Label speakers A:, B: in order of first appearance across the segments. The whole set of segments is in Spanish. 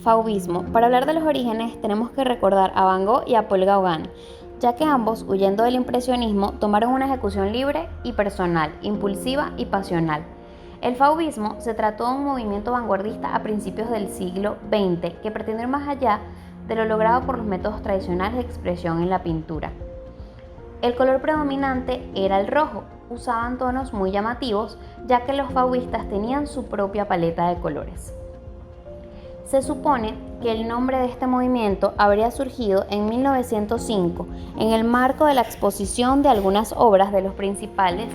A: Fauvismo. Para hablar de los orígenes tenemos que recordar a Van Gogh y a Paul Gauguin, ya que ambos, huyendo del impresionismo, tomaron una ejecución libre y personal, impulsiva y pasional. El fauvismo se trató de un movimiento vanguardista a principios del siglo XX que pretendió ir más allá de lo logrado por los métodos tradicionales de expresión en la pintura. El color predominante era el rojo. Usaban tonos muy llamativos, ya que los fauvistas tenían su propia paleta de colores. Se supone que el nombre de este movimiento habría surgido en 1905 en el marco de la exposición de algunas obras de los principales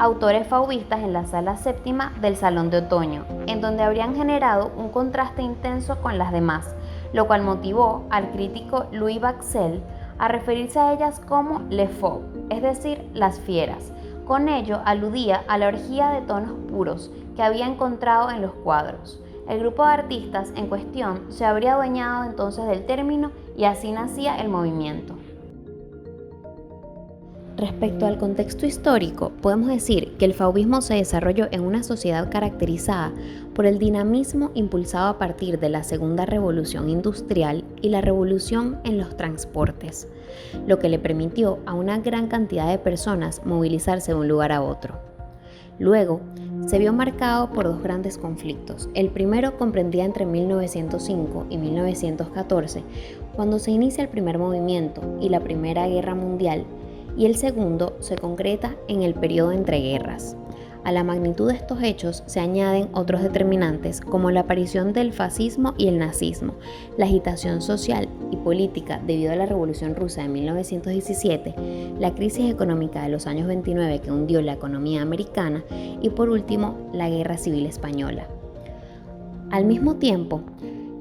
A: autores fauvistas en la sala séptima del Salón de Otoño, en donde habrían generado un contraste intenso con las demás, lo cual motivó al crítico Louis Baxel a referirse a ellas como les fauves, es decir, las fieras. Con ello aludía a la orgía de tonos puros que había encontrado en los cuadros. El grupo de artistas en cuestión se habría adueñado entonces del término y así nacía el movimiento. Respecto al contexto histórico, podemos decir que el fauvismo se desarrolló en una sociedad caracterizada por el dinamismo impulsado a partir de la Segunda Revolución Industrial y la revolución en los transportes, lo que le permitió a una gran cantidad de personas movilizarse de un lugar a otro. Luego, se vio marcado por dos grandes conflictos. El primero comprendía entre 1905 y 1914, cuando se inicia el primer movimiento y la Primera Guerra Mundial, y el segundo se concreta en el periodo entre guerras. A la magnitud de estos hechos se añaden otros determinantes como la aparición del fascismo y el nazismo, la agitación social y política debido a la Revolución Rusa de 1917, la crisis económica de los años 29 que hundió la economía americana y por último la Guerra Civil Española. Al mismo tiempo,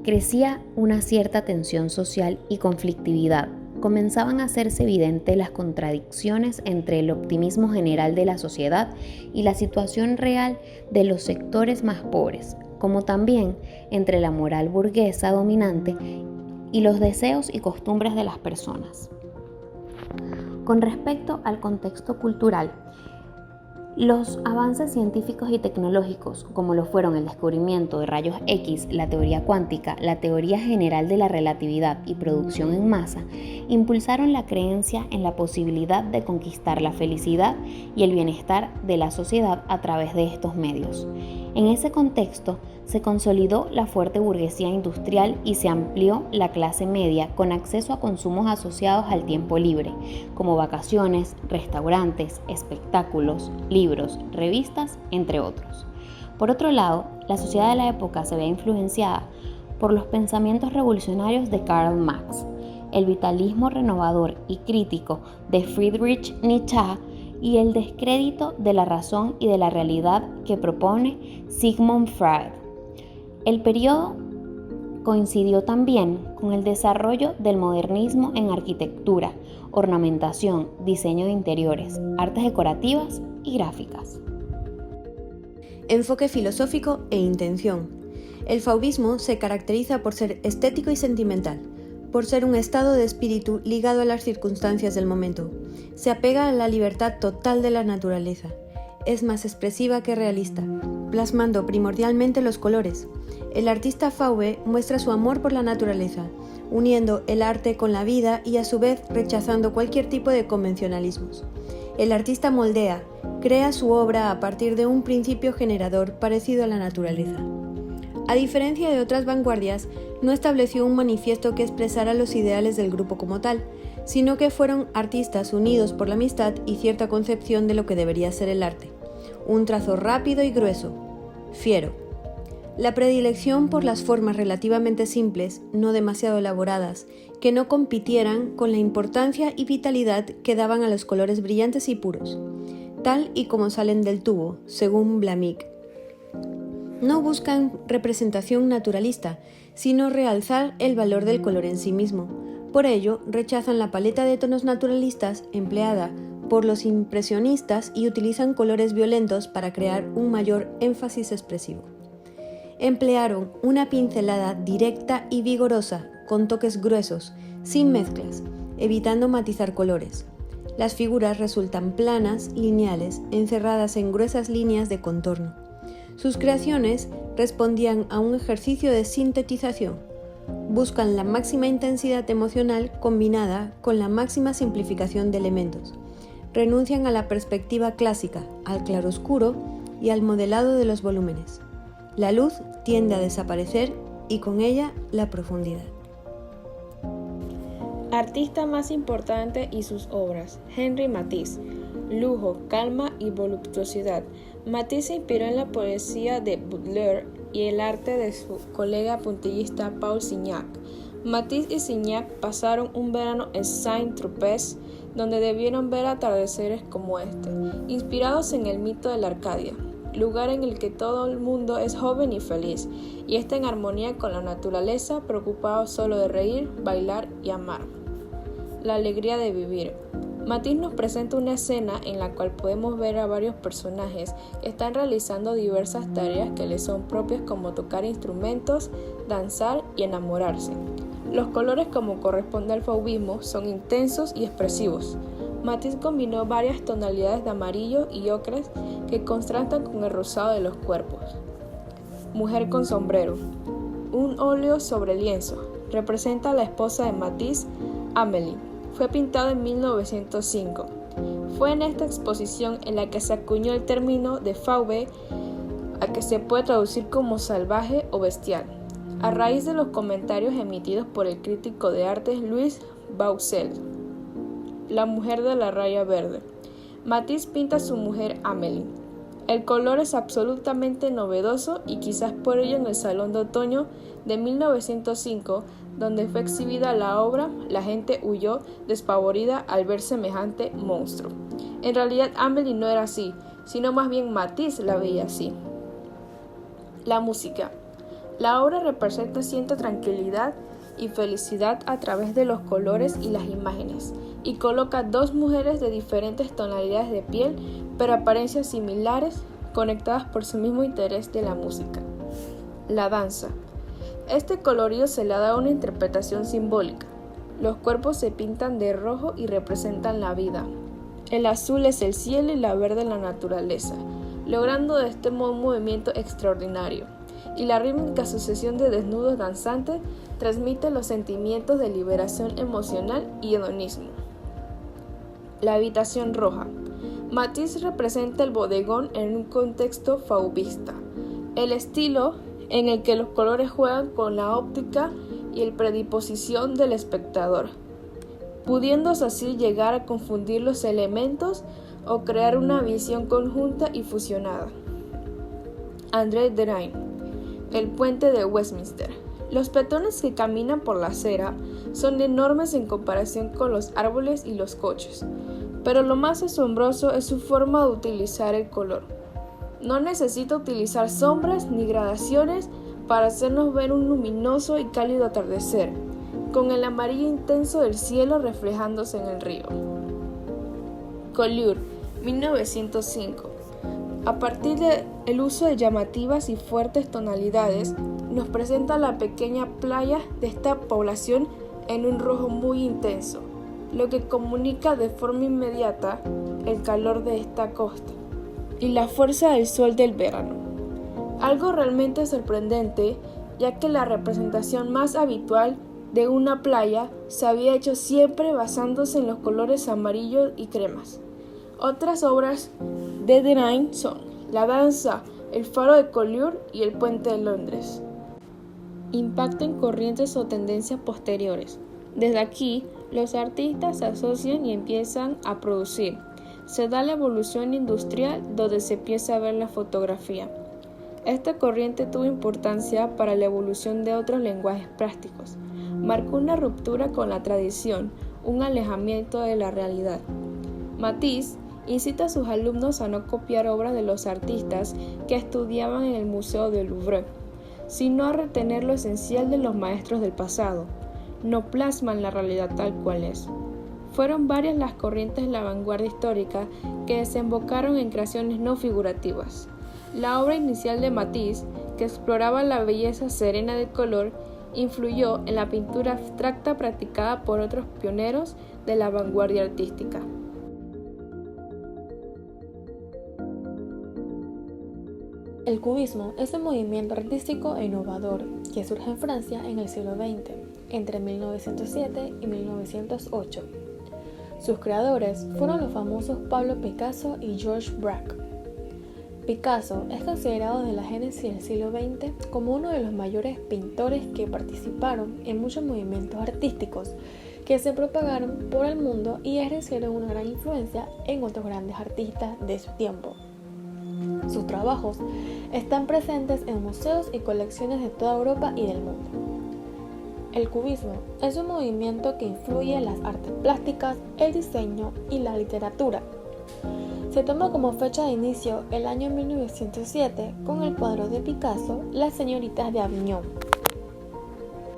A: crecía una cierta tensión social y conflictividad. Comenzaban a hacerse evidentes las contradicciones entre el optimismo general de la sociedad y la situación real de los sectores más pobres, como también entre la moral burguesa dominante y los deseos y costumbres de las personas. Con respecto al contexto cultural, los avances científicos y tecnológicos, como lo fueron el descubrimiento de rayos X, la teoría cuántica, la teoría general de la relatividad y producción en masa, impulsaron la creencia en la posibilidad de conquistar la felicidad y el bienestar de la sociedad a través de estos medios. En ese contexto, se consolidó la fuerte burguesía industrial y se amplió la clase media con acceso a consumos asociados al tiempo libre, como vacaciones, restaurantes, espectáculos, libros, revistas, entre otros. Por otro lado, la sociedad de la época se ve influenciada por los pensamientos revolucionarios de Karl Marx, el vitalismo renovador y crítico de Friedrich Nietzsche y el descrédito de la razón y de la realidad que propone Sigmund Freud. El periodo coincidió también con el desarrollo del modernismo en arquitectura, ornamentación, diseño de interiores, artes decorativas y gráficas.
B: Enfoque filosófico e intención. El fauvismo se caracteriza por ser estético y sentimental, por ser un estado de espíritu ligado a las circunstancias del momento. Se apega a la libertad total de la naturaleza. Es más expresiva que realista, plasmando primordialmente los colores. El artista fauve muestra su amor por la naturaleza, uniendo el arte con la vida y a su vez rechazando cualquier tipo de convencionalismos. El artista moldea, crea su obra a partir de un principio generador parecido a la naturaleza. A diferencia de otras vanguardias, no estableció un manifiesto que expresara los ideales del grupo como tal, sino que fueron artistas unidos por la amistad y cierta concepción de lo que debería ser el arte. Un trazo rápido y grueso, fiero. La predilección por las formas relativamente simples, no demasiado elaboradas, que no compitieran con la importancia y vitalidad que daban a los colores brillantes y puros, tal y como salen del tubo, según Blahnik. No buscan representación naturalista, sino realzar el valor del color en sí mismo. Por ello, rechazan la paleta de tonos naturalistas empleada por los impresionistas y utilizan colores violentos para crear un mayor énfasis expresivo. Emplearon una pincelada directa y vigorosa, con toques gruesos, sin mezclas, evitando matizar colores. Las figuras resultan planas, lineales, encerradas en gruesas líneas de contorno. Sus creaciones respondían a un ejercicio de sintetización, buscan la máxima intensidad emocional combinada con la máxima simplificación de elementos. Renuncian a la perspectiva clásica, al claroscuro y al modelado de los volúmenes. La luz tiende a desaparecer y con ella la profundidad.
C: Artista más importante y sus obras. Henri Matisse. Lujo, calma y voluptuosidad. Matisse se inspiró en la poesía de Baudelaire y el arte de su colega puntillista Paul Signac. Matisse y Signac pasaron un verano en Saint-Tropez, donde debieron ver atardeceres como este, inspirados en el mito de la Arcadia, lugar en el que todo el mundo es joven y feliz, y está en armonía con la naturaleza, preocupado solo de reír, bailar y amar. La alegría de vivir. Matisse nos presenta una escena en la cual podemos ver a varios personajes que están realizando diversas tareas que les son propias, como tocar instrumentos, danzar y enamorarse. Los colores, como corresponde al fauvismo, son intensos y expresivos. Matisse combinó varias tonalidades de amarillo y ocres que contrastan con el rosado de los cuerpos. Mujer con sombrero. Un óleo sobre lienzo. Representa a la esposa de Matisse, Amélie. Fue pintado en 1905. Fue en esta exposición en la que se acuñó el término de fauve, a que se puede traducir como salvaje o bestial, a raíz de los comentarios emitidos por el crítico de arte Louis Baucel. La mujer de la raya verde. Matisse pinta a su mujer Amélie. El color es absolutamente novedoso y quizás por ello en el Salón de Otoño de 1905, donde fue exhibida la obra, la gente huyó despavorida al ver semejante monstruo. En realidad Amélie no era así, sino más bien Matisse la veía así. La música. La obra representa cierta tranquilidad y felicidad a través de los colores y las imágenes, y coloca dos mujeres de diferentes tonalidades de piel, pero apariencias similares, conectadas por su mismo interés de la música. La danza. Este colorido se le da una interpretación simbólica. Los cuerpos se pintan de rojo y representan la vida. El azul es el cielo y la verde la naturaleza, logrando de este modo un movimiento extraordinario. Y la rítmica sucesión de desnudos danzantes transmite los sentimientos de liberación emocional y hedonismo. La habitación roja. Matisse representa el bodegón en un contexto fauvista. El estilo en el que los colores juegan con la óptica y la predisposición del espectador, pudiéndose así llegar a confundir los elementos o crear una visión conjunta y fusionada. André Derain. El puente de Westminster. Los peatones que caminan por la acera son enormes en comparación con los árboles y los coches, pero lo más asombroso es su forma de utilizar el color. No necesita utilizar sombras ni gradaciones para hacernos ver un luminoso y cálido atardecer, con el amarillo intenso del cielo reflejándose en el río. Collioure, 1905. A partir del uso de llamativas y fuertes tonalidades, nos presenta la pequeña playa de esta población en un rojo muy intenso, lo que comunica de forma inmediata el calor de esta costa y la fuerza del sol del verano. Algo realmente sorprendente, ya que la representación más habitual de una playa se había hecho siempre basándose en los colores amarillos y cremas. Otras obras de Derain son La danza, El faro de Collioure y El puente de Londres. Impacto en corrientes o tendencias posteriores. Desde aquí, los artistas se asocian y empiezan a producir. Se da la evolución industrial, donde se empieza a ver la fotografía. Esta corriente tuvo importancia para la evolución de otros lenguajes plásticos. Marcó una ruptura con la tradición, un alejamiento de la realidad. Matisse incita a sus alumnos a no copiar obras de los artistas que estudiaban en el Museo del Louvre, sino a retener lo esencial de los maestros del pasado. No plasman la realidad tal cual es. Fueron varias las corrientes de la vanguardia histórica que desembocaron en creaciones no figurativas. La obra inicial de Matisse, que exploraba la belleza serena del color, influyó en la pintura abstracta practicada por otros pioneros de la vanguardia artística. El cubismo es un movimiento artístico e innovador que surge en Francia en el siglo XX, entre 1907 y 1908. Sus creadores fueron los famosos Pablo Picasso y Georges Braque. Picasso es considerado desde la génesis del siglo XX como uno de los mayores pintores que participaron en muchos movimientos artísticos que se propagaron por el mundo y ejercieron una gran influencia en otros grandes artistas de su tiempo. Sus trabajos están presentes en museos y colecciones de toda Europa y del mundo. El cubismo es un movimiento que influye en las artes plásticas, el diseño y la literatura. Se toma como fecha de inicio el año 1907 con el cuadro de Picasso, Las señoritas de Aviñón.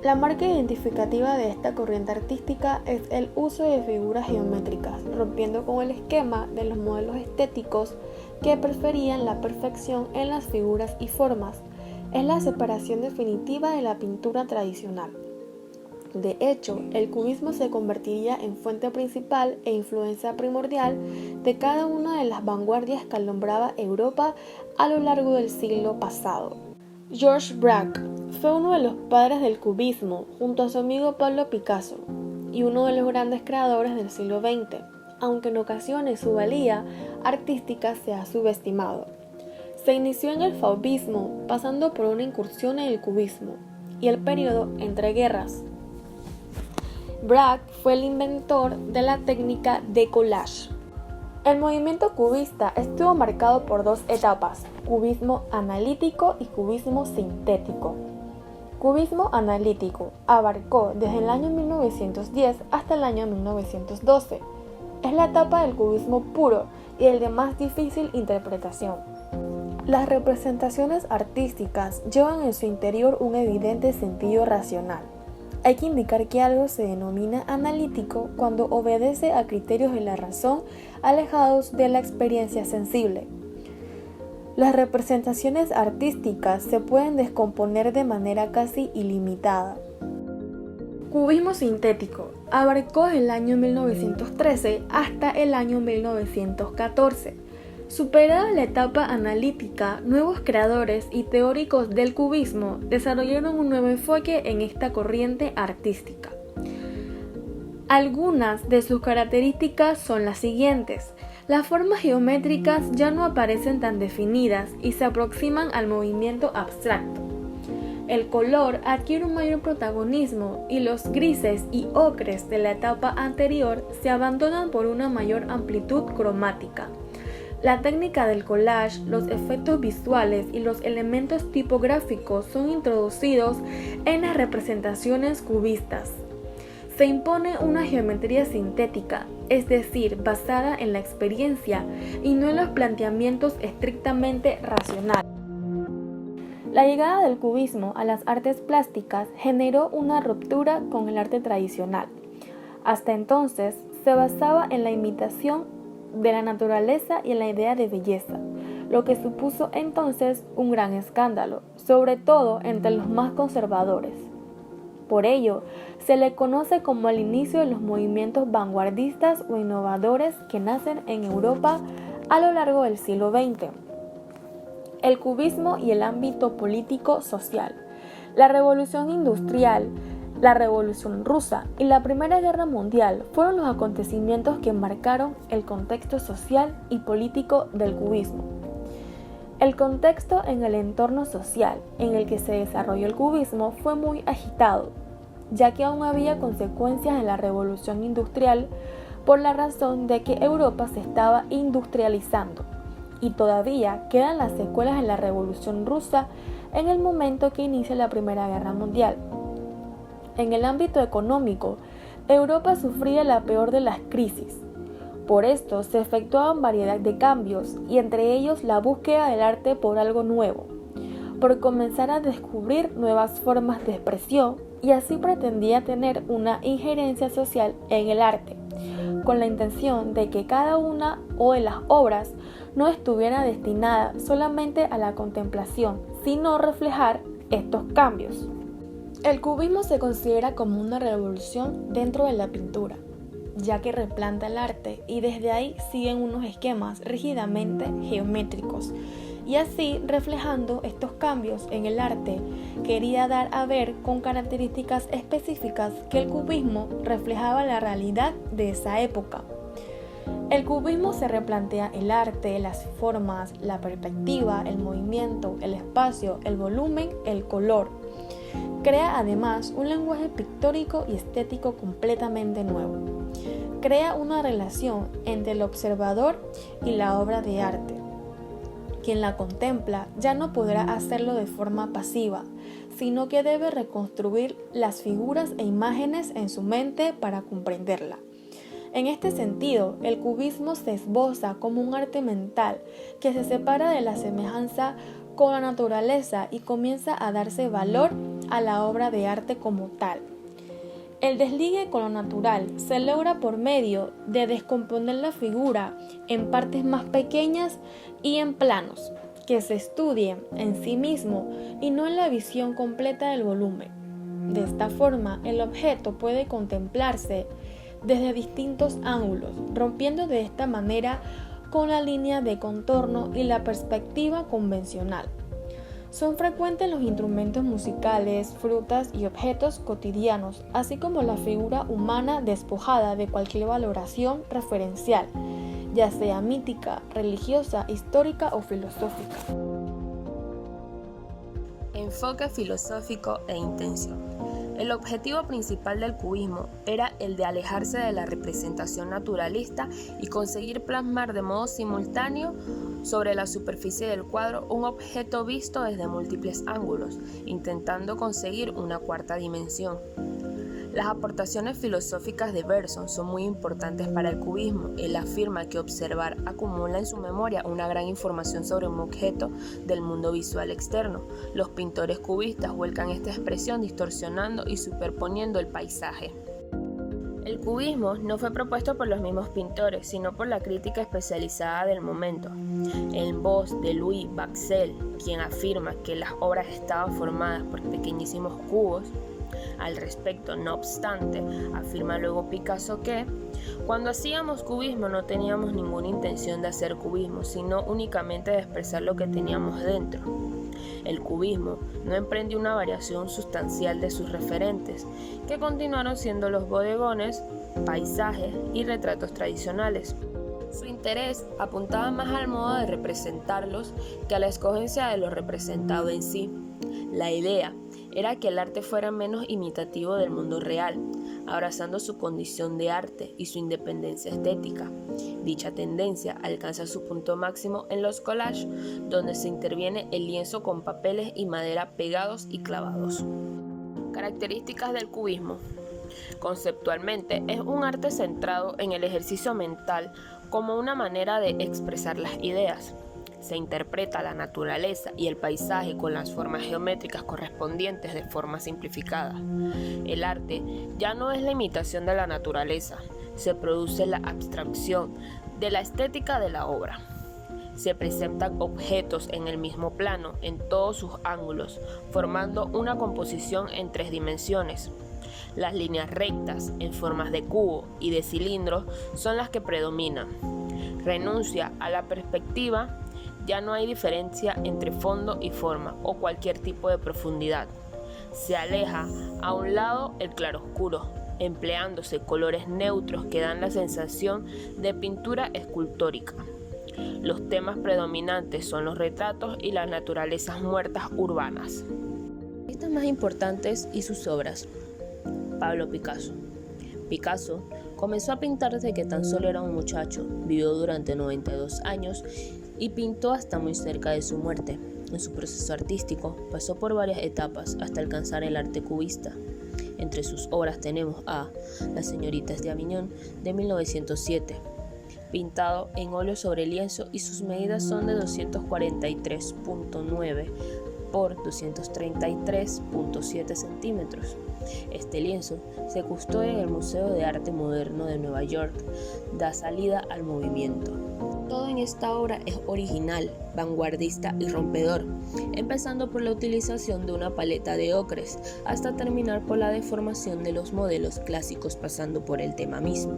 C: La marca identificativa de esta corriente artística es el uso de figuras geométricas, rompiendo con el esquema de los modelos estéticos que preferían la perfección en las figuras y formas. Es la separación definitiva de la pintura tradicional. De hecho, el cubismo se convertiría en fuente principal e influencia primordial de cada una de las vanguardias que alumbraba Europa a lo largo del siglo pasado. Georges Braque fue uno de los padres del cubismo junto a su amigo Pablo Picasso y uno de los grandes creadores del siglo XX, aunque en ocasiones su valía artística se ha subestimado. Se inició en el fauvismo, pasando por una incursión en el cubismo y el periodo entre guerras. Braque fue el inventor de la técnica de collage. El movimiento cubista estuvo marcado por dos etapas: cubismo analítico y cubismo sintético. Cubismo analítico abarcó desde el año 1910 hasta el año 1912. Es la etapa del cubismo puro y el de más difícil interpretación. Las representaciones artísticas llevan en su interior un evidente sentido racional. Hay que indicar que algo se denomina analítico cuando obedece a criterios de la razón alejados de la experiencia sensible. Las representaciones artísticas se pueden descomponer de manera casi ilimitada. Cubismo sintético abarcó el año 1913 hasta el año 1914. Superada la etapa analítica, nuevos creadores y teóricos del cubismo desarrollaron un nuevo enfoque en esta corriente artística. Algunas de sus características son las siguientes. Las formas geométricas ya no aparecen tan definidas y se aproximan al movimiento abstracto. El color adquiere un mayor protagonismo y los grises y ocres de la etapa anterior se abandonan por una mayor amplitud cromática. La técnica del collage, los efectos visuales y los elementos tipográficos son introducidos en las representaciones cubistas. Se impone una geometría sintética, es decir, basada en la experiencia y no en los planteamientos estrictamente racionales. La llegada del cubismo a las artes plásticas generó una ruptura con el arte tradicional. Hasta entonces se basaba en la imitación de la naturaleza y en la idea de belleza, lo que supuso entonces un gran escándalo, sobre todo entre los más conservadores. Por ello, se le conoce como el inicio de los movimientos vanguardistas o innovadores que nacen en Europa a lo largo del siglo XX. El cubismo y el ámbito político-social. La revolución industrial, la Revolución Rusa y la Primera Guerra Mundial fueron los acontecimientos que marcaron el contexto social y político del cubismo. El contexto en el entorno social en el que se desarrolló el cubismo fue muy agitado, ya que aún había consecuencias de la Revolución Industrial por la razón de que Europa se estaba industrializando y todavía quedan las secuelas de la Revolución Rusa en el momento que inicia la Primera Guerra Mundial. En el ámbito económico, Europa sufría la peor de las crisis. Por esto se efectuaban variedad de cambios y entre ellos la búsqueda del arte por algo nuevo, por comenzar a descubrir nuevas formas de expresión y así pretendía tener una injerencia social en el arte, con la intención de que cada una o de las obras no estuviera destinada solamente a la contemplación, sino reflejar estos cambios. El cubismo se considera como una revolución dentro de la pintura, ya que replanta el arte y desde ahí siguen unos esquemas rígidamente geométricos
D: y así reflejando estos cambios en el arte, quería dar a ver con características específicas que el cubismo reflejaba la realidad de esa época. El cubismo se replantea el arte, las formas, la perspectiva, el movimiento, el espacio, el volumen, el color. Crea además un lenguaje pictórico y estético completamente nuevo. Crea una relación entre el observador y la obra de arte. Quien la contempla ya no podrá hacerlo de forma pasiva, sino que debe reconstruir las figuras e imágenes en su mente para comprenderla. En este sentido, el cubismo se esboza como un arte mental que se separa de la semejanza con la naturaleza y comienza a darse valor a la obra de arte como tal. El desligue con lo natural se logra por medio de descomponer la figura en partes más pequeñas y en planos, que se estudien en sí mismo y no en la visión completa del volumen. De esta forma, el objeto puede contemplarse desde distintos ángulos, rompiendo de esta manera con la línea de contorno y la perspectiva convencional. Son frecuentes los instrumentos musicales, frutas y objetos cotidianos, así como la figura humana despojada de cualquier valoración referencial, ya sea mítica, religiosa, histórica o filosófica.
E: Enfoque filosófico e intención. El objetivo principal del cubismo era el de alejarse de la representación naturalista y conseguir plasmar de modo simultáneo sobre la superficie del cuadro un objeto visto desde múltiples ángulos, intentando conseguir una cuarta dimensión. Las aportaciones filosóficas de Bergson son muy importantes para el cubismo. Él afirma que observar acumula en su memoria una gran información sobre un objeto del mundo visual externo. Los pintores cubistas vuelcan esta expresión distorsionando y superponiendo el paisaje. El cubismo no fue propuesto por los mismos pintores, sino por la crítica especializada del momento. En voz de Louis Baxel, quien afirma que las obras estaban formadas por pequeñísimos cubos. Al respecto, no obstante, afirma luego Picasso que cuando hacíamos cubismo no teníamos ninguna intención de hacer cubismo, sino únicamente de expresar lo que teníamos dentro. El cubismo no emprendió una variación sustancial de sus referentes, que continuaron siendo los bodegones, paisajes y retratos tradicionales. Su interés apuntaba más al modo de representarlos que a la escogencia de lo representado en sí. La idea era que el arte fuera menos imitativo del mundo real, abrazando su condición de arte y su independencia estética. Dicha tendencia alcanza su punto máximo en los collages, donde se interviene el lienzo con papeles y madera pegados y clavados. Características del cubismo. Conceptualmente, es un arte centrado en el ejercicio mental como una manera de expresar las ideas. Se interpreta la naturaleza y el paisaje con las formas geométricas correspondientes de forma simplificada. El arte ya no es la imitación de la naturaleza, se produce la abstracción de la estética de la obra. Se presentan objetos en el mismo plano, en todos sus ángulos, formando una composición en 3 dimensiones. Las líneas rectas, en formas de cubo y de cilindro, son las que predominan. Renuncia a la perspectiva. Ya no hay diferencia entre fondo y forma o cualquier tipo de profundidad. Se aleja a un lado el claroscuro, empleándose colores neutros que dan la sensación de pintura escultórica. Los temas predominantes son los retratos y las naturalezas muertas urbanas. Estas más importantes y sus obras. Pablo Picasso. Picasso comenzó a pintar desde que tan solo era un muchacho, vivió durante 92 años y pintó hasta muy cerca de su muerte. En su proceso artístico pasó por varias etapas hasta alcanzar el arte cubista. Entre sus obras tenemos a Las señoritas de Aviñón de 1907, pintado en óleo sobre lienzo y sus medidas son de 243.9 por 233.7 centímetros. Este lienzo se custodia en el Museo de Arte Moderno de Nueva York. Da salida al movimiento. Todo en esta obra es original, vanguardista y rompedor, empezando por la utilización de una paleta de ocres hasta terminar por la deformación de los modelos clásicos pasando por el tema mismo.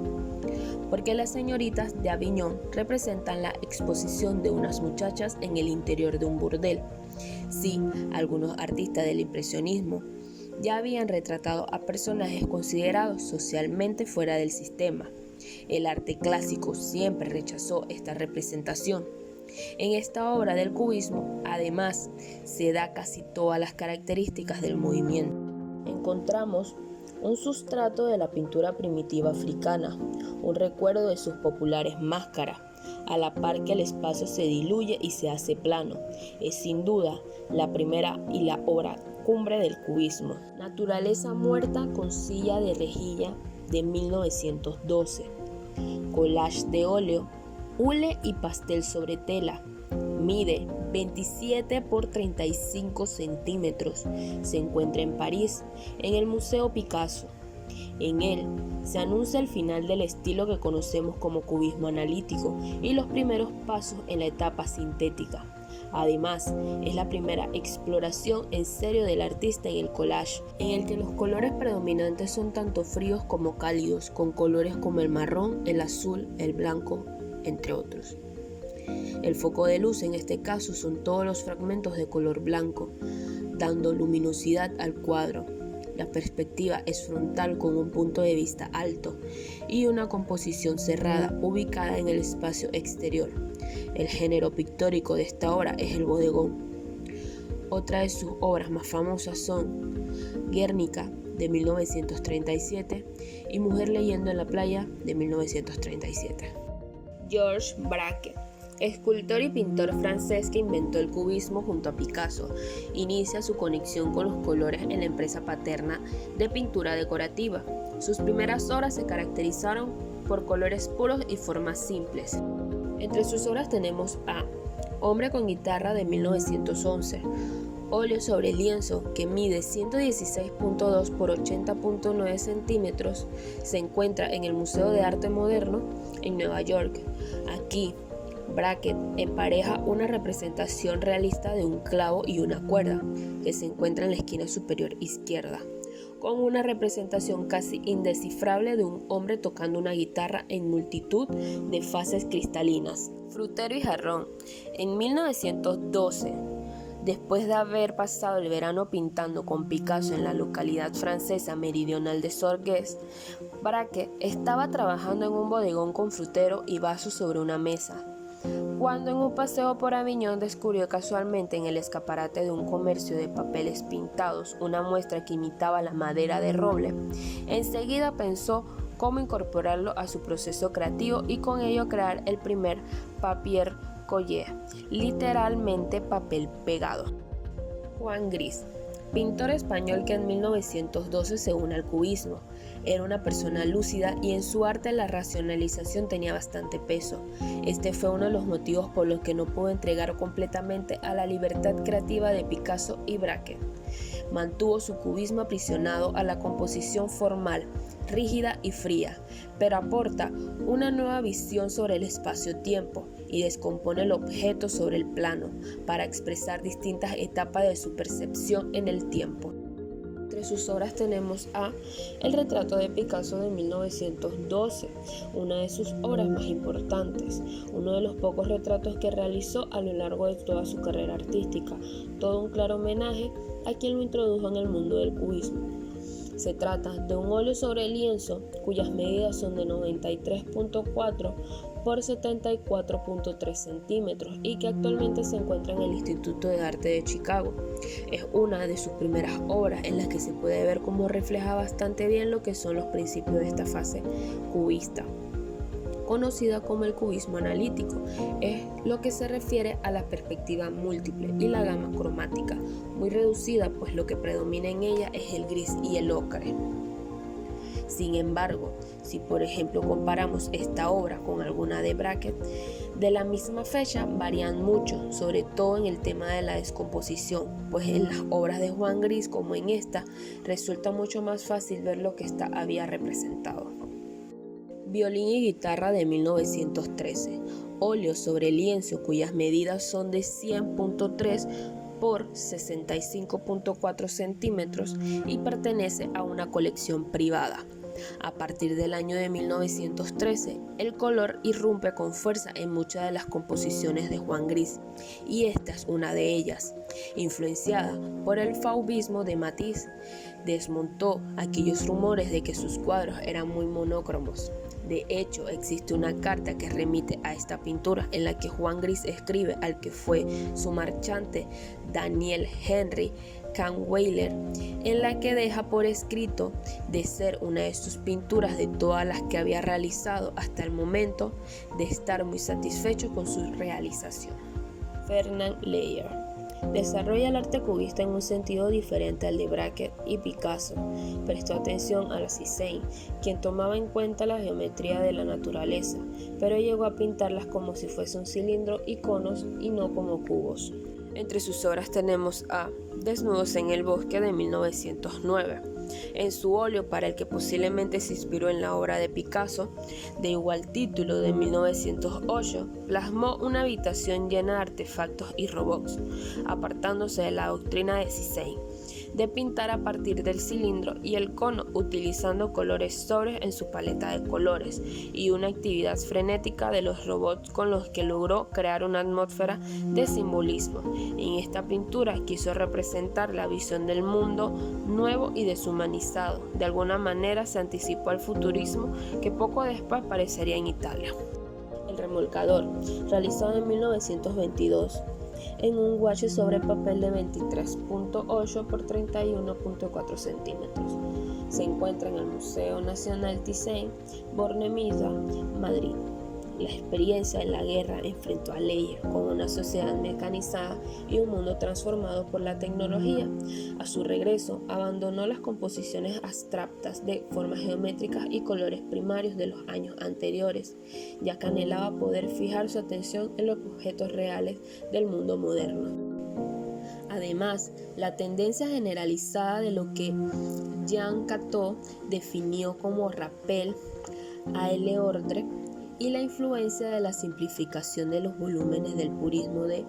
E: porque las señoritas de Aviñón representan la exposición de unas muchachas en el interior de un burdel. Sí, algunos artistas del impresionismo ya habían retratado a personajes considerados socialmente fuera del sistema. El arte clásico siempre rechazó esta representación. En esta obra del cubismo, además, se da casi todas las características del movimiento. Encontramos un sustrato de la pintura primitiva africana, un recuerdo de sus populares máscaras, a la par que el espacio se diluye y se hace plano. Es sin duda la primera y la obra cumbre del cubismo. Naturaleza muerta con silla de rejilla de 1912. Collage de óleo, hule y pastel sobre tela. Mide 27 por 35 centímetros. Se encuentra en París, en el Museo Picasso. En él se anuncia el final del estilo que conocemos como cubismo analítico y los primeros pasos en la etapa sintética. Además, es la primera exploración en serio del artista en el collage, en el que los colores predominantes son tanto fríos como cálidos, con colores como el marrón, el azul, el blanco, entre otros. El foco de luz en este caso son todos los fragmentos de color blanco, dando luminosidad al cuadro. La perspectiva es frontal con un punto de vista alto y una composición cerrada ubicada en el espacio exterior. El género pictórico de esta obra es el bodegón. Otra de sus obras más famosas son Guernica de 1937 y Mujer leyendo en la playa de 1937. Georges Braque, escultor y pintor francés que inventó el cubismo junto a Picasso, inicia su conexión con los colores en la empresa paterna de pintura decorativa. Sus primeras obras se caracterizaron por colores puros y formas simples. Entre sus obras tenemos a Hombre con guitarra de 1911, óleo sobre lienzo que mide 116.2 por 80.9 centímetros, se encuentra en el Museo de Arte Moderno en Nueva York. Aquí, Braque empareja una representación realista de un clavo y una cuerda, que se encuentra en la esquina superior izquierda, con una representación casi indescifrable de un hombre tocando una guitarra en multitud de fases cristalinas. Frutero y jarrón. En 1912, después de haber pasado el verano pintando con Picasso en la localidad francesa meridional de Sorgues, Braque estaba trabajando en un bodegón con frutero y vasos sobre una mesa, cuando en un paseo por Aviñón descubrió casualmente en el escaparate de un comercio de papeles pintados una muestra que imitaba la madera de roble. Enseguida pensó cómo incorporarlo a su proceso creativo y con ello crear el primer papier collé, literalmente papel pegado. Juan Gris, pintor español que en 1912 se une al cubismo. Era una persona lúcida y en su arte la racionalización tenía bastante peso. Este fue uno de los motivos por los que no pudo entregar completamente a la libertad creativa de Picasso y Braque. Mantuvo su cubismo aprisionado a la composición formal, rígida y fría, pero aporta una nueva visión sobre el espacio-tiempo y descompone el objeto sobre el plano para expresar distintas etapas de su percepción en el tiempo. Entre sus obras tenemos a El retrato de Picasso de 1912, una de sus obras más importantes, uno de los pocos retratos que realizó a lo largo de toda su carrera artística, todo un claro homenaje a quien lo introdujo en el mundo del cubismo. Se trata de un óleo sobre lienzo cuyas medidas son de 93.4 por 74.3 centímetros y que actualmente se encuentra en el Instituto de Arte de Chicago. Es una de sus primeras obras en las que se puede ver cómo refleja bastante bien lo que son los principios de esta fase cubista, conocida como el cubismo analítico. Es lo que se refiere a la perspectiva múltiple y la gama cromática, muy reducida, pues lo que predomina en ella es el gris y el ocre. Sin embargo, si por ejemplo comparamos esta obra con alguna de Braque de la misma fecha, varían mucho, sobre todo en el tema de la descomposición, pues en las obras de Juan Gris como en esta resulta mucho más fácil ver lo que ésta había representado. Violín y guitarra de 1913, óleo sobre lienzo cuyas medidas son de 100.3 por 65.4 centímetros y pertenece a una colección privada. A partir del año de 1913, el color irrumpe con fuerza en muchas de las composiciones de Juan Gris, y esta es una de ellas. Influenciada por el fauvismo de Matisse, desmontó aquellos rumores de que sus cuadros eran muy monócromos. De hecho, existe una carta que remite a esta pintura en la que Juan Gris escribe al que fue su marchante Daniel Henry Kahnweiler, en la que deja por escrito de ser una de sus pinturas de todas las que había realizado hasta el momento, de estar muy satisfecho con su realización. Fernand Léger desarrolla el arte cubista en un sentido diferente al de Braque y Picasso. Prestó atención a la Cézanne, quien tomaba en cuenta la geometría de la naturaleza, pero llegó a pintarlas como si fuese un cilindro y conos y no como cubos. Entre sus obras tenemos a Desnudos en el bosque de 1909. En su óleo, para el que posiblemente se inspiró en la obra de Picasso, de igual título de 1908, plasmó una habitación llena de artefactos y robots, apartándose de la doctrina de Cézanne, de pintar a partir del cilindro y el cono, utilizando colores sobrios en su paleta de colores y una actividad frenética de los robots con los que logró crear una atmósfera de simbolismo. En esta pintura quiso representar la visión del mundo nuevo y deshumanizado. De alguna manera se anticipó al futurismo que poco después aparecería en Italia. El remolcador, realizado en 1922, en un guache sobre papel de 23.8 por 31.4 centímetros. Se encuentra en el Museo Nacional Thyssen, Bornemisza, Madrid. La experiencia en la guerra enfrentó a Léger con una sociedad mecanizada y un mundo transformado por la tecnología. A su regreso, abandonó las composiciones abstractas de formas geométricas y colores primarios de los años anteriores, ya que anhelaba poder fijar su atención en los objetos reales del mundo moderno. Además, la tendencia generalizada de lo que Jean Cocteau definió como rappel a l'ordre y la influencia de la simplificación de los volúmenes del purismo de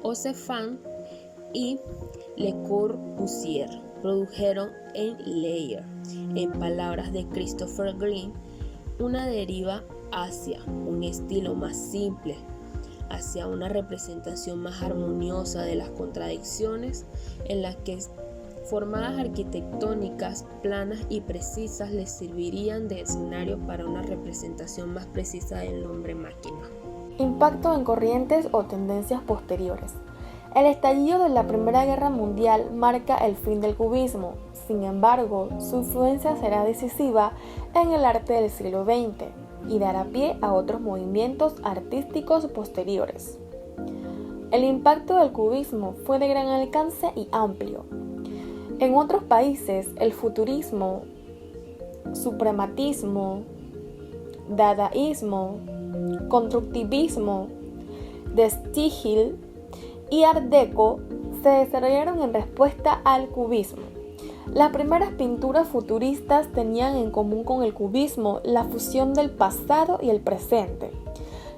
E: Joseph y Le Corbusier produjeron en Léger, en palabras de Christopher Green, una deriva hacia un estilo más simple, hacia una representación más armoniosa de las contradicciones en las que formadas arquitectónicas planas y precisas les servirían de escenario para una representación más precisa del hombre-máquina.
D: Impacto en corrientes o tendencias posteriores. El estallido de la Primera Guerra Mundial marca el fin del cubismo. Sin embargo, su influencia será decisiva en el arte del siglo XX y dará pie a otros movimientos artísticos posteriores. El impacto del cubismo fue de gran alcance y amplio. En otros países, el futurismo, suprematismo, dadaísmo, constructivismo, de Stigl y Art Deco se desarrollaron en respuesta al cubismo. Las primeras pinturas futuristas tenían en común con el cubismo la fusión del pasado y el presente,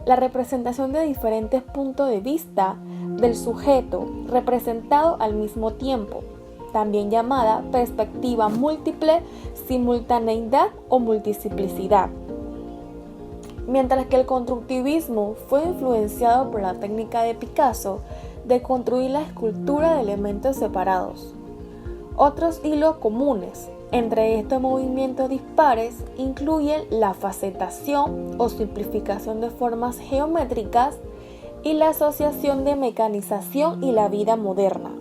D: la representación de diferentes puntos de vista del sujeto representado al mismo tiempo, también llamada perspectiva múltiple, simultaneidad o multiplicidad. Mientras que el constructivismo fue influenciado por la técnica de Picasso de construir la escultura de elementos separados. Otros hilos comunes entre estos movimientos dispares incluyen la facetación o simplificación de formas geométricas y la asociación de mecanización y la vida moderna.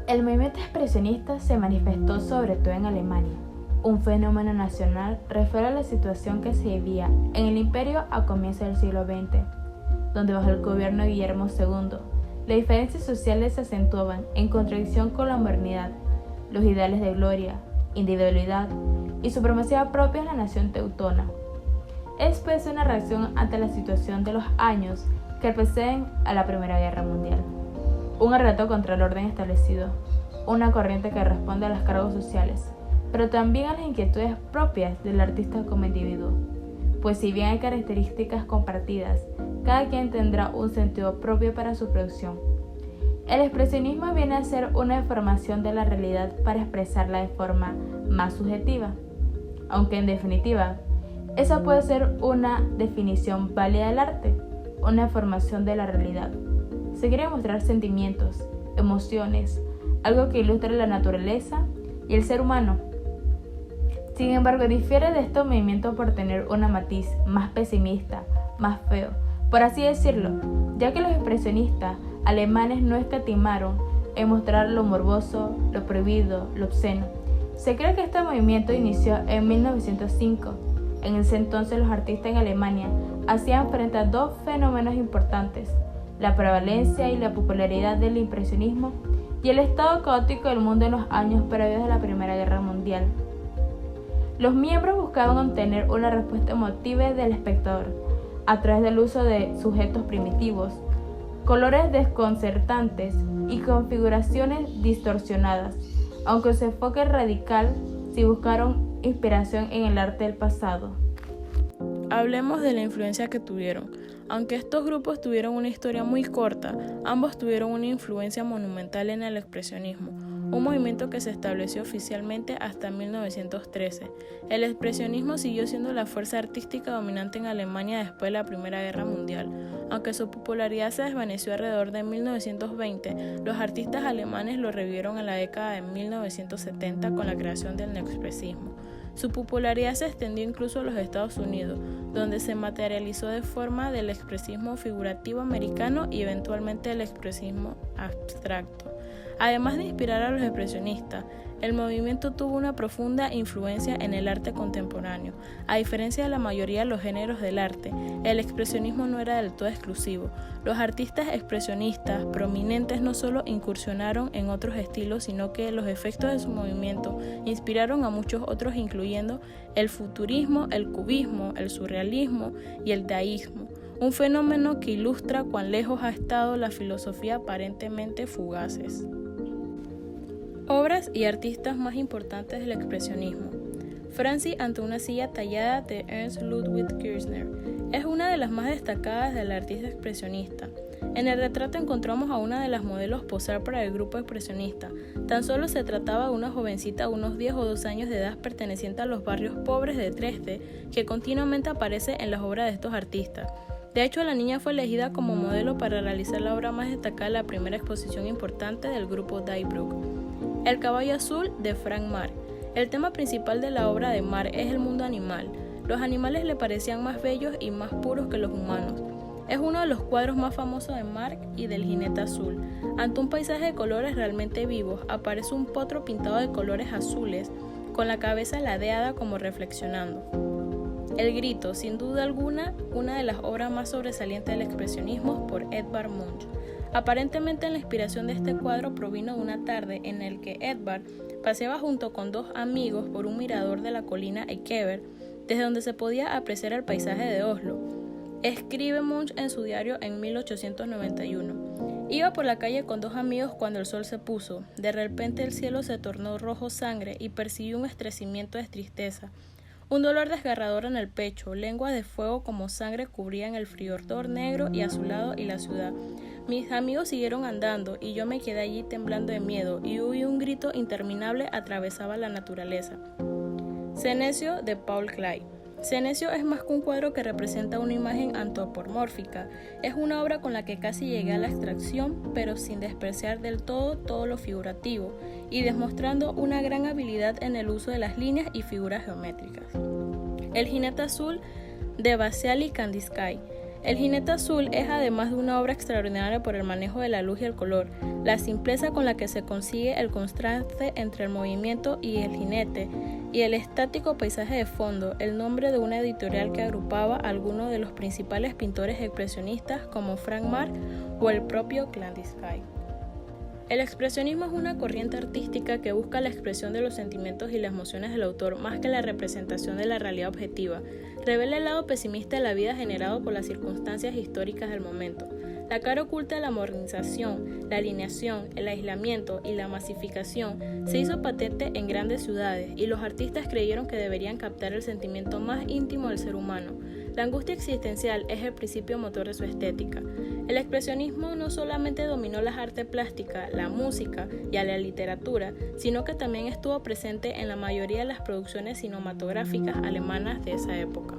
F: El movimiento expresionista se manifestó sobre todo en Alemania, un fenómeno nacional refiere a la situación que se vivía en el imperio a comienzos del siglo XX, donde bajo el gobierno de Guillermo II, las diferencias sociales se acentuaban en contradicción con la modernidad, los ideales de gloria, individualidad y supremacía propia de la nación teutona. Es pues una reacción ante la situación de los años que preceden a la Primera Guerra Mundial. Un relato contra el orden establecido, una corriente que responde a los cargos sociales, pero también a las inquietudes propias del artista como individuo. pues si bien hay características compartidas, cada quien tendrá un sentido propio para su producción. El expresionismo viene a ser una deformación de la realidad para expresarla de forma más subjetiva, aunque en definitiva, esa puede ser una definición válida del arte, una deformación de la realidad. Se quiere mostrar sentimientos, emociones, algo que ilustre la naturaleza y el ser humano. Sin embargo, difiere de estos movimientos por tener una matiz más pesimista, más feo, por así decirlo, ya que los expresionistas alemanes no escatimaron en mostrar lo morboso, lo prohibido, lo obsceno. Se cree que este movimiento inició en 1905. En ese entonces los artistas en Alemania hacían frente a dos fenómenos importantes: la prevalencia y la popularidad del impresionismo y el estado caótico del mundo en los años previos a la Primera Guerra Mundial. Los miembros buscaban obtener una respuesta emotiva del espectador a través del uso de sujetos primitivos, colores desconcertantes y configuraciones distorsionadas, aunque su enfoque radical si buscaron inspiración en el arte del pasado.
C: Hablemos de la influencia que tuvieron. Aunque estos grupos tuvieron una historia muy corta, ambos tuvieron una influencia monumental en el expresionismo, un movimiento que se estableció oficialmente hasta 1913. El expresionismo siguió siendo la fuerza artística dominante en Alemania después de la Primera Guerra Mundial. Aunque su popularidad se desvaneció alrededor de 1920, los artistas alemanes lo revivieron en la década de 1970 con la creación del neoexpresismo. Su popularidad se extendió incluso a los Estados Unidos, donde se materializó de forma del expresismo figurativo americano y eventualmente el expresismo abstracto. Además de inspirar a los expresionistas, el movimiento tuvo una profunda influencia en el arte contemporáneo. A diferencia de la mayoría de los géneros del arte, el expresionismo no era del todo exclusivo. Los artistas expresionistas prominentes no solo incursionaron en otros estilos, sino que los efectos de su movimiento inspiraron a muchos otros, incluyendo el futurismo, el cubismo, el surrealismo y el dadaísmo, un fenómeno que ilustra cuán lejos ha estado la filosofía aparentemente fugaces. Obras y artistas más importantes del expresionismo. Franci ante una silla tallada de Ernst Ludwig Kirchner es una de las más destacadas del artista expresionista. En el retrato encontramos a una de las modelos posar para el grupo expresionista. Tan solo se trataba de una jovencita de unos 10 o 12 años de edad perteneciente a los barrios pobres de Dresde, que continuamente aparece en las obras de estos artistas. De hecho, la niña fue elegida como modelo para realizar la obra más destacada de la primera exposición importante del grupo Die Brücke, El caballo azul de Frank Marc. El tema principal de la obra de Marc es el mundo animal. Los animales le parecían más bellos y más puros que los humanos. Es uno de los cuadros más famosos de Marc y del jinete azul. Ante un paisaje de colores realmente vivos, aparece un potro pintado de colores azules, con la cabeza ladeada como reflexionando. El grito, sin duda alguna, una de las obras más sobresalientes del expresionismo por Edvard Munch. Aparentemente la inspiración de este cuadro provino de una tarde en el que Edvard paseaba junto con dos amigos por un mirador de la colina Ekeberg, desde donde se podía apreciar el paisaje de Oslo. Escribe Munch en su diario en 1891. Iba por la calle con dos amigos cuando el sol se puso. De repente el cielo se tornó rojo sangre y percibí un estremecimiento de tristeza. Un dolor desgarrador en el pecho, lenguas de fuego como sangre cubrían el friordor negro y azulado y la ciudad. Mis amigos siguieron andando y yo me quedé allí temblando de miedo y oí un grito interminable atravesaba la naturaleza. Senecio de Paul Klee. Senecio es más que un cuadro que representa una imagen antropomórfica. Es una obra con la que casi llegué a la abstracción, pero sin despreciar del todo lo figurativo y demostrando una gran habilidad en el uso de las líneas y figuras geométricas. El jinete azul de Vasily Kandinsky. El jinete azul es además de una obra extraordinaria por el manejo de la luz y el color, la simpleza con la que se consigue el contraste entre el movimiento y el jinete y el estático paisaje de fondo, el nombre de una editorial que agrupaba a algunos de los principales pintores expresionistas como Frank Marc o el propio Kandinsky. El expresionismo es una corriente artística que busca la expresión de los sentimientos y las emociones del autor más que la representación de la realidad objetiva. Revela el lado pesimista de la vida generado por las circunstancias históricas del momento. La cara oculta de la modernización, la alineación, el aislamiento y la masificación se hizo patente en grandes ciudades y los artistas creyeron que deberían captar el sentimiento más íntimo del ser humano. La angustia existencial es el principio motor de su estética. El expresionismo no solamente dominó las artes plásticas, la música y a la literatura, sino que también estuvo presente en la mayoría de las producciones cinematográficas alemanas de esa época.